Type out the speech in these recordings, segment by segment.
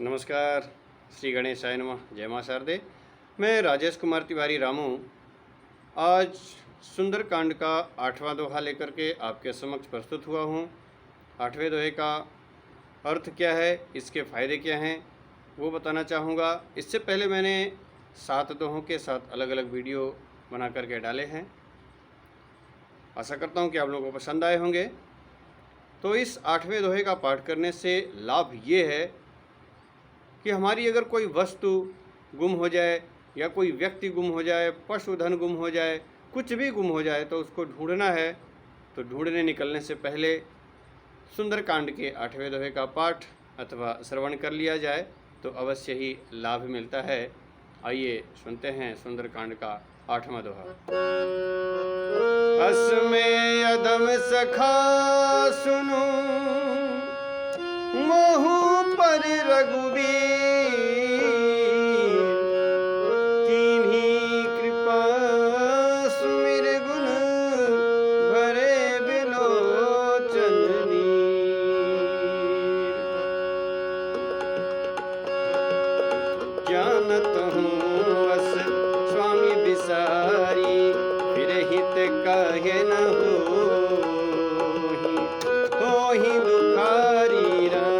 नमस्कार। श्री गणेशाय नमः। जय मां शारदे। मैं राजेश कुमार तिवारी रामू आज सुंदरकांड का 8वां दोहा लेकर के आपके समक्ष प्रस्तुत हुआ हूँ। 8वें दोहे का अर्थ क्या है, इसके फ़ायदे क्या हैं, वो बताना चाहूँगा। इससे पहले मैंने 7 दोहों के साथ अलग अलग वीडियो बना करके डाले हैं। आशा करता हूँ कि आप लोगों को पसंद आए होंगे। तो इस 8वें दोहे का पाठ करने से लाभ ये है कि हमारी अगर कोई वस्तु गुम हो जाए या कोई व्यक्ति गुम हो जाए, पशुधन गुम हो जाए, कुछ भी गुम हो जाए तो उसको ढूंढना है, तो ढूंढने निकलने से पहले सुंदरकांड के 8वें दोहे का पाठ अथवा श्रवण कर लिया जाए तो अवश्य ही लाभ मिलता है। आइए सुनते हैं सुंदरकांड का 8वां दोहा। असमें अधम सखा सुनो, मोहु पर रघुबीर, कीन्ही कृपा सुमिर गुण भरे बिलोचन नीर। जानत हूँ अस स्वामी बिसारी, फिर हित कहे न होहि दुखारी राम।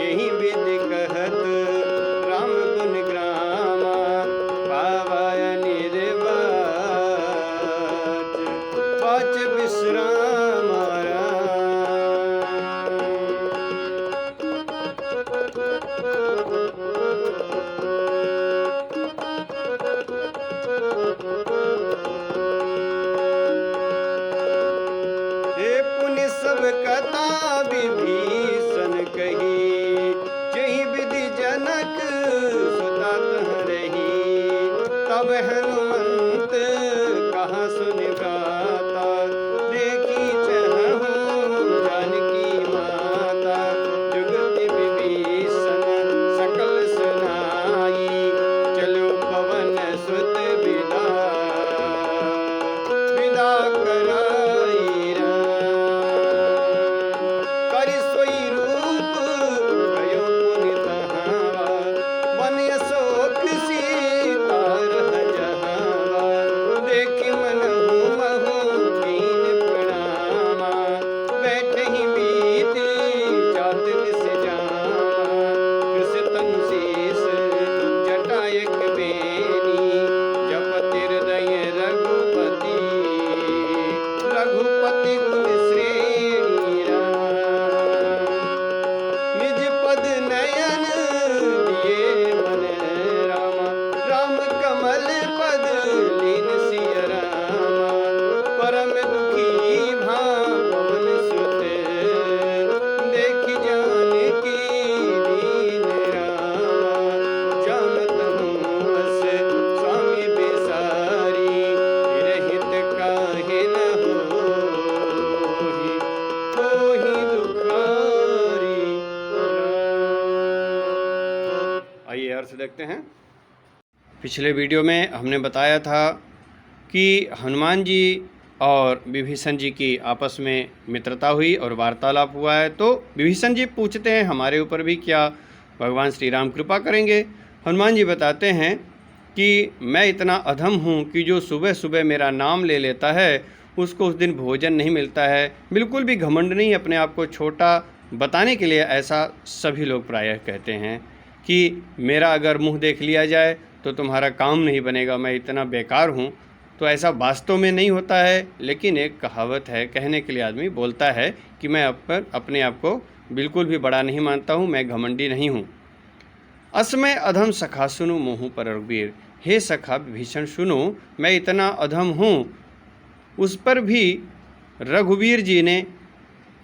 यही विधि कहत राम गुण ग्रामा, पावय निर्वाच पाच विश्राम सब कथा विभीषण कही, जही विधि जनक सुता तह रही। तब हनुमंत कहा सुनि भ्राता, देखी चहु जानकी माता। जुगति विभीषण सकल सुनाई, चलो पवन सुत विदा कराई। रघुपति गुण श्रेणी निज पद नयन दिए मन रामा। राम कमल पद लीन सिय रामा, परम दुखी भावन सुत, देखि जानकी दीन रामा। जानत हूँ अस स्वामी बिसारी, फिर हित काहे न आइए अर्थ देखते हैं। पिछले वीडियो में हमने बताया था कि हनुमान जी और विभीषण जी की आपस में मित्रता हुई और वार्तालाप हुआ है। तो विभीषण जी पूछते हैं हमारे ऊपर भी क्या भगवान श्री राम कृपा करेंगे। हनुमान जी बताते हैं कि मैं इतना अधम हूँ कि जो सुबह सुबह मेरा नाम ले लेता है उसको उस दिन भोजन नहीं मिलता है। बिल्कुल भी घमंड नहीं, अपने आप को छोटा बताने के लिए ऐसा सभी लोग प्रायः कहते हैं कि मेरा अगर मुंह देख लिया जाए तो तुम्हारा काम नहीं बनेगा, मैं इतना बेकार हूँ। तो ऐसा वास्तव में नहीं होता है, लेकिन एक कहावत है, कहने के लिए आदमी बोलता है कि मैं अपने आप को बिल्कुल भी बड़ा नहीं मानता हूँ, मैं घमंडी नहीं हूँ। असमय अधम सखा सुनो, मोहु पर रघुबीर। हे सखा विभीषण सुनो, मैं इतना अधम हूँ, उस पर भी रघुवीर जी ने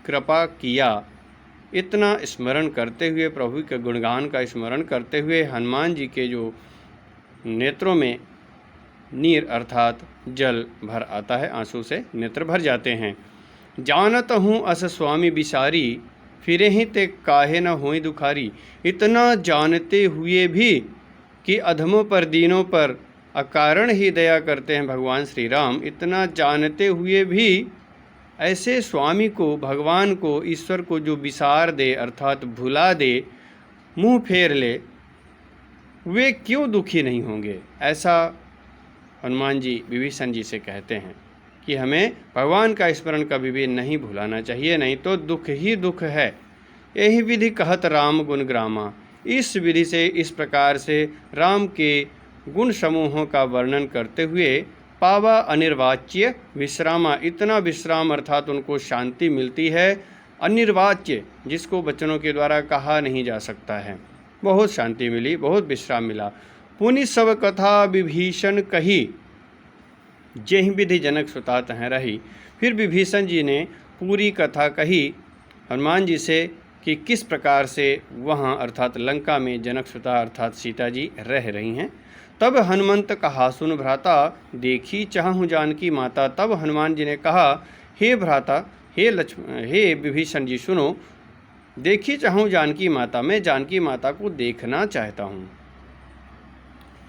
कृपा किया। इतना स्मरण करते हुए, प्रभु के गुणगान का स्मरण करते हुए हनुमान जी के जो नेत्रों में नीर अर्थात जल भर आता है, आंसू से नेत्र भर जाते हैं। जानत हूँ अस स्वामी बिसारी, फिरे ही ते काहे न होई दुखारी। इतना जानते हुए भी कि अधमों पर, दीनों पर अकारण ही दया करते हैं भगवान श्री राम, इतना जानते हुए भी ऐसे स्वामी को, भगवान को, ईश्वर को जो विसार दे अर्थात भुला दे, मुंह फेर ले, वे क्यों दुखी नहीं होंगे? ऐसा हनुमान जी विभीषण जी से कहते हैं कि हमें भगवान का स्मरण कभी भी नहीं भुलाना चाहिए, नहीं तो दुख ही दुख है। यही विधि कहत राम गुण ग्रामा। इस विधि से, इस प्रकार से राम के गुण समूहों का वर्णन करते हुए पावा अनिर्वाच्य विश्रामा, इतना विश्राम अर्थात उनको शांति मिलती है, अनिर्वाच्य जिसको वचनों के द्वारा कहा नहीं जा सकता है। बहुत शांति मिली, बहुत विश्राम मिला। पुनि सब कथा विभीषण कही, जेहि विधि जनक सुता तह रही। फिर विभीषण जी ने पूरी कथा कही हनुमान जी से कि किस प्रकार से वहाँ अर्थात लंका में जनक सुता अर्थात सीता जी रह रही हैं। तब हनुमंत कहा सुन भ्राता, देखी चाहूँ जानकी माता। तब हनुमान जी ने कहा, हे भ्राता, हे विभीषण जी सुनो, देखी चाहूँ जानकी माता, मैं जानकी माता को देखना चाहता हूँ।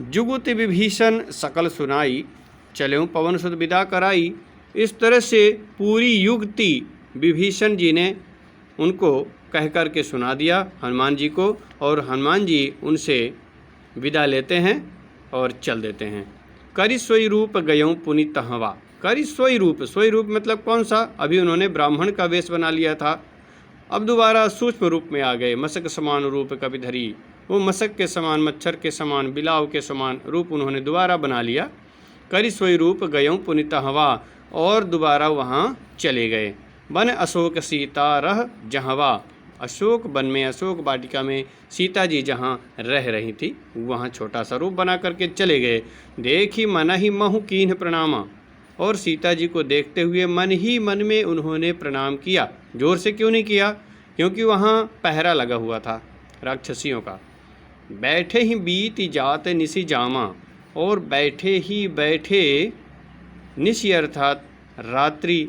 जुगुति विभीषण सकल सुनाई, चलें पवन सुत विदा कराई। इस तरह से पूरी युक्ति विभीषण जी ने उनको कह कर के सुना दिया हनुमान जी को, और हनुमान जी उनसे विदा लेते हैं और चल देते हैं। करि सोई रूप गयऊँ पुनि तहवा। करि सोई रूप, सोई रूप मतलब कौन सा? अभी उन्होंने ब्राह्मण का वेश बना लिया था, अब दोबारा सूक्ष्म रूप में आ गए। मशक समान रूप कपिधरी, वो मशक के समान, मच्छर के समान, बिलाव के समान रूप उन्होंने दोबारा बना लिया। करि सोई रूप गयऊँ पुनि तहवा, और दोबारा वहाँ चले गए। बन अशोक सीता रह जहवा, अशोक वन में, अशोक वाटिका में सीता जी जहाँ रह रही थी वहाँ छोटा सा रूप बना करके चले गए। देखी मन ही महु कीन्ह प्रणामा, और सीता जी को देखते हुए मन ही मन में उन्होंने प्रणाम किया। जोर से क्यों नहीं किया? क्योंकि वहाँ पहरा लगा हुआ था राक्षसियों का। बैठे ही बीत जात निसी जामा, और बैठे ही बैठे, निशी अर्थात रात्रि,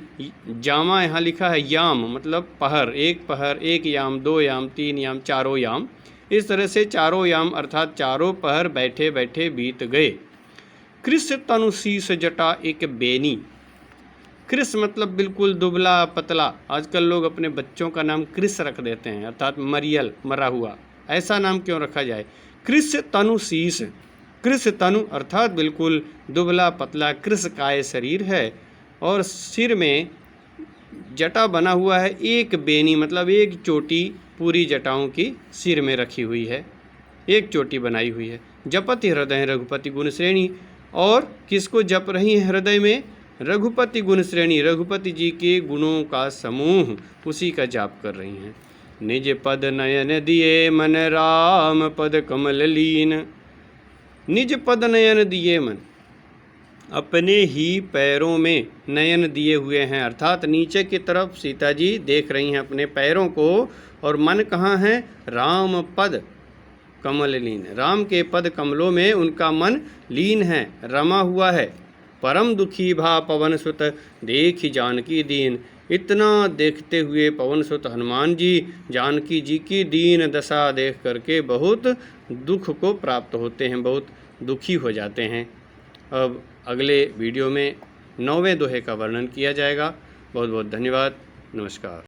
जामा यहाँ लिखा है याम मतलब पहर, एक याम, दो याम, तीन याम, चारों याम। इस तरह से चारों याम अर्थात चारों पहर बैठे बैठे बीत गए। कृष तनु शीस जटा एक बेनी। कृष मतलब बिल्कुल दुबला पतला। आजकल लोग अपने बच्चों का नाम कृष रख देते हैं अर्थात मरियल, मरा हुआ। ऐसा नाम क्यों रखा जाए? कृष तनु शीस, कृष तनु अर्थात बिल्कुल दुबला पतला, कृष काय शरीर है, और सिर में जटा बना हुआ है। एक बेनी मतलब एक चोटी पूरी जटाओं की सिर में रखी हुई है, एक चोटी बनाई हुई है। जपति हृदय रघुपति गुण श्रेणी, और किसको जप रही है हृदय में? रघुपति गुण श्रेणी, रघुपति जी के गुणों का समूह, उसी का जाप कर रही हैं। निज पद नयन दिए मन राम पद कमल लीन। निज पद नयन दिए मन, अपने ही पैरों में नयन दिए हुए हैं अर्थात नीचे की तरफ सीता जी देख रही हैं अपने पैरों को, और मन कहाँ है? राम पद कमल लीन, राम के पद कमलों में उनका मन लीन है, रमा हुआ है। परम दुखी भा पवन सुत देखी जानकी दीन। इतना देखते हुए पवन सुत हनुमान जी जानकी जी की दीन दशा देख करके बहुत दुख को प्राप्त होते हैं, बहुत दुखी हो जाते हैं। अब अगले वीडियो में 9वें दोहे का वर्णन किया जाएगा। बहुत बहुत धन्यवाद। नमस्कार।